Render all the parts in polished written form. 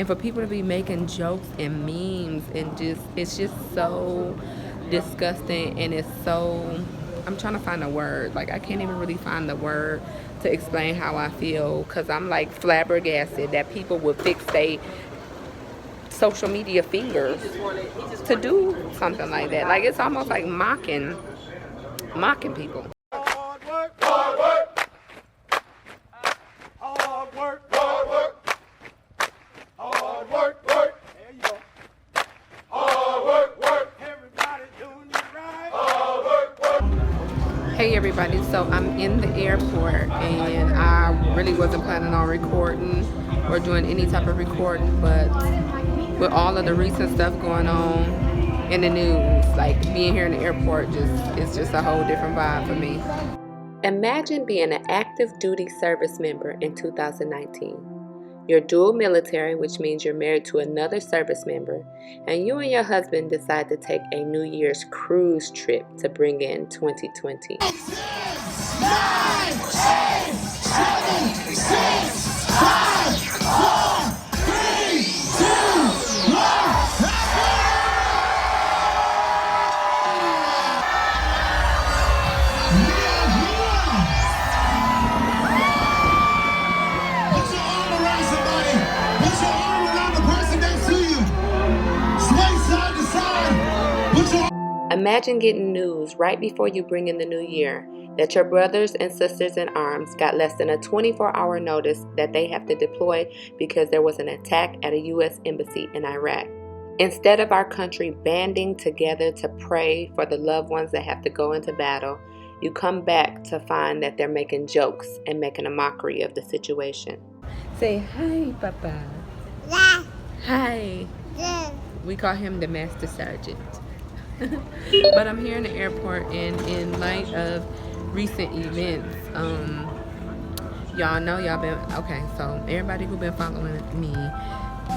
And for people to be making jokes and memes and just, it's just so disgusting, and it's so, I'm trying to find a word. Like, I can't even really find the word to explain how I feel, because I'm like flabbergasted that people would fix their social media fingers to do something like that. Like, it's almost like mocking people. Hard work, hard work, hard work, hard work, hard work, work. There you go. Hard work, work. Everybody doing it right. Hard work, work. Hey everybody, so I'm in the airport and I really wasn't planning on recording or doing any type of recording, but with all of the recent stuff going on in the news, like being here in the airport it's just a whole different vibe for me. Imagine being an active duty service member in 2019. You're dual military, which means you're married to another service member, and you and your husband decide to take a New Year's cruise trip to bring in 2020. 10, 9, 8, 7, 6, 5, 4, 3, 2, 1. Put your arm around somebody. Put your arm around the person next to you. Sway side to side. Put your Imagine getting news right before you bring in the new year that your brothers and sisters in arms got less than a 24-hour notice that they have to deploy because there was an attack at a U.S. embassy in Iraq. Instead of our country banding together to pray for the loved ones that have to go into battle, you come back to find that they're making jokes and making a mockery of the situation. Say hi, Papa. Yeah. Hi. Yeah. We call him the Master Sergeant. But I'm here in the airport, and in light of recent events, y'all know y'all been, okay, so everybody who been following me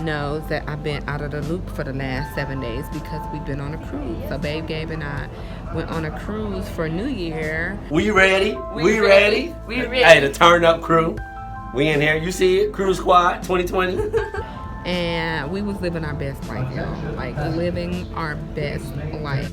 knows that I've been out of the loop for the last 7 days because we've been on a cruise. So Babe, Gabe, and I went on a cruise for New Year. We ready? We ready? We ready. Hey, the turn up crew. We in here. You see it? Cruise Squad 2020. And we was living our best life, y'all. Like, living our best life.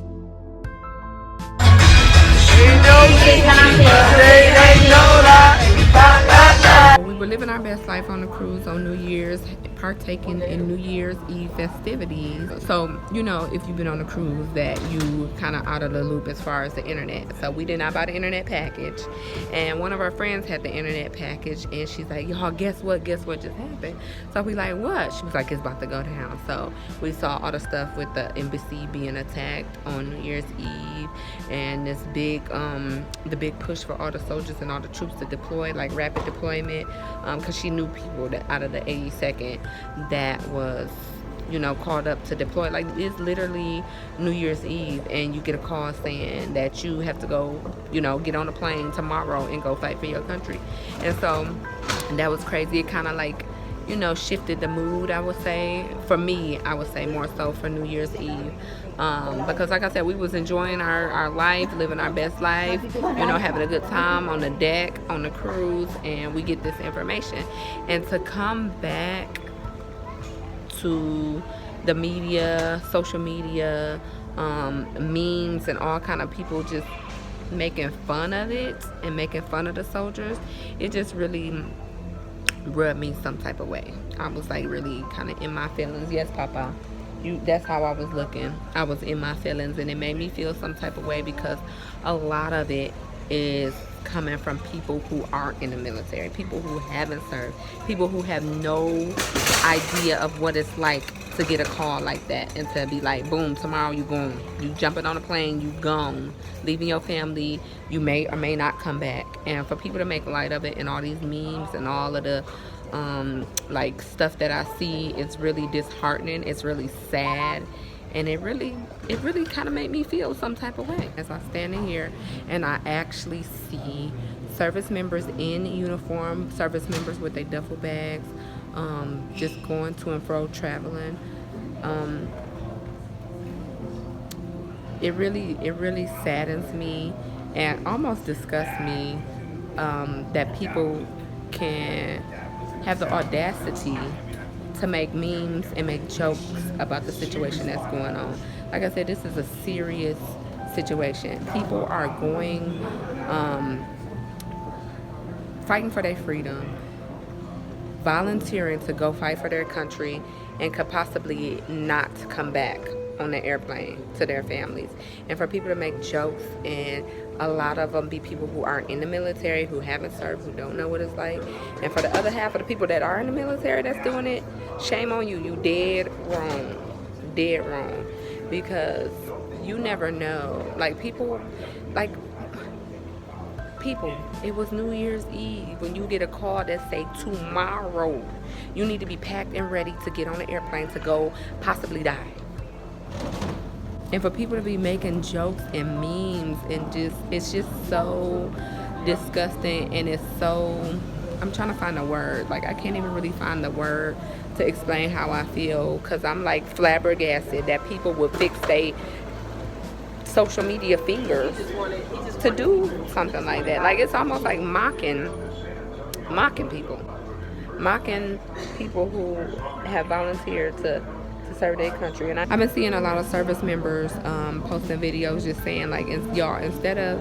We were living our best life on the cruise on New Year's, partaking in New Year's Eve festivities. So, you know, if you've been on a cruise, that you kind of out of the loop as far as the internet. So we did not buy the internet package. And one of our friends had the internet package, and she's like, y'all, guess what just happened? So we like, what? She was like, it's about to go down. So we saw all the stuff with the embassy being attacked on New Year's Eve, and this big, the big push for all the soldiers and all the troops to deploy, like rapid deployment, because she knew people that out of the 82nd that was, you know, called up to deploy. Like, it's literally New Year's Eve and you get a call saying that you have to go, you know, get on a plane tomorrow and go fight for your country. And so that was crazy. It kind of like, you know, shifted the mood, I would say. For me, I would say more so for New Year's Eve. Because like I said, we was enjoying our life, living our best life, you know, having a good time on the deck, on the cruise, and we get this information. And to come back to the media, social media, memes, and all kind of people just making fun of it and making fun of the soldiers, it just really rubbed me some type of way. I was like really kind of in my feelings. Yes, Papa. That's how I was looking. I was in my feelings, and it made me feel some type of way because a lot of it is coming from people who aren't in the military, people who haven't served, people who have no idea of what it's like to get a call like that and to be like, boom, tomorrow you gone. You jumping on a plane, you gone. Leaving your family, you may or may not come back. And for people to make light of it and all these memes and all of the like stuff that I see, it's really disheartening. It's really sad, and it really kind of made me feel some type of way as I'm standing here and I actually see service members in uniform, service members with their duffel bags, just going to and fro, traveling. It really saddens me and almost disgusts me that people can have the audacity to make memes and make jokes about the situation that's going on. Like I said, this is a serious situation. People are going, fighting for their freedom, volunteering to go fight for their country, and could possibly not come back on the airplane to their families. And for people to make jokes, and a lot of them be people who aren't in the military, who haven't served, who don't know what it's like. And for the other half of the people that are in the military that's doing it, shame on you. You dead wrong. Dead wrong. Because you never know. Like people, it was New Year's Eve when you get a call that say tomorrow you need to be packed and ready to get on an airplane to go possibly die. And for people to be making jokes and memes and it's just so disgusting, and it's so, I'm trying to find a word. Like, I can't even really find the word to explain how I feel, because I'm like flabbergasted that people would fix their social media fingers to do something like that. Like, it's almost like mocking people who have volunteered to serve their country. And I've been seeing a lot of service members posting videos just saying, like, y'all, instead of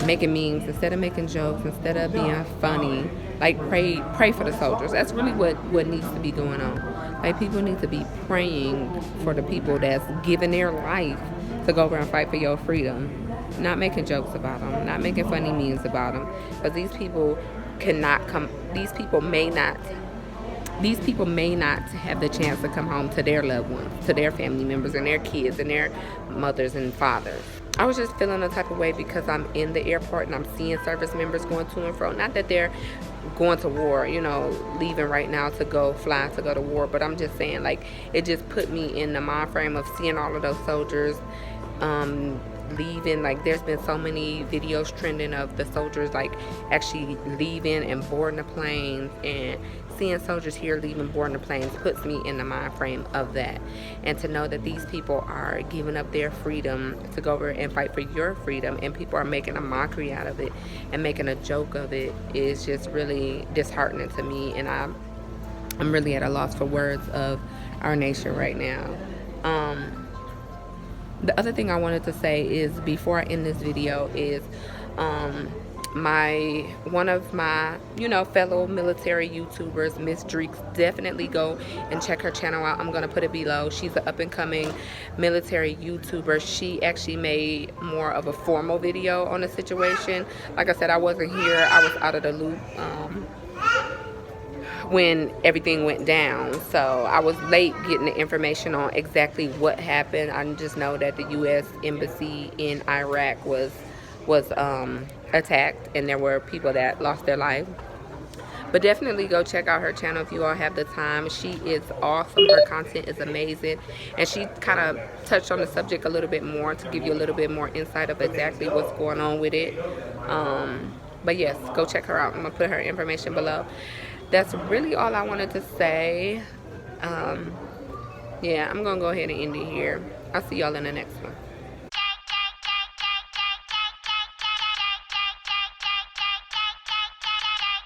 making memes, instead of making jokes, instead of being funny, like, pray for the soldiers. That's really what needs to be going on. Like, people need to be praying for the people that's giving their life to go over and fight for your freedom, not making jokes about them, not making funny memes about them, because these people cannot come, these people may not have the chance to come home to their loved ones, to their family members and their kids and their mothers and fathers. I was just feeling a type of way because I'm in the airport and I'm seeing service members going to and fro. Not that they're going to war, you know, leaving right now to go fly to go to war, but I'm just saying, like, it just put me in the mind frame of seeing all of those soldiers leaving. Like, there's been so many videos trending of the soldiers, like, actually leaving and boarding the planes, and seeing soldiers here leaving, boarding the planes puts me in the mind frame of that. And to know that these people are giving up their freedom to go over and fight for your freedom, and people are making a mockery out of it and making a joke of it, is just really disheartening to me. And I'm really at a loss for words of our nation right now. The other thing I wanted to say is, before I end this video, is one of my, you know, fellow military YouTubers, Miss Dreeks, definitely go and check her channel out. I'm gonna put it below. She's an up-and-coming military YouTuber. She actually made more of a formal video on the situation. Like I said, I wasn't here. I was out of the loop when everything went down, so I was late getting the information on exactly what happened. I just know that the U.S. embassy in Iraq was attacked, and there were people that lost their life. But definitely go check out her channel if you all have the time. She is awesome. Her content is amazing, and she kind of touched on the subject a little bit more to give you a little bit more insight of exactly what's going on with it. But yes, go check her out. I'm gonna put her information below. That's really all I wanted to say. Yeah, I'm gonna go ahead and end it here. I'll see y'all in the next one.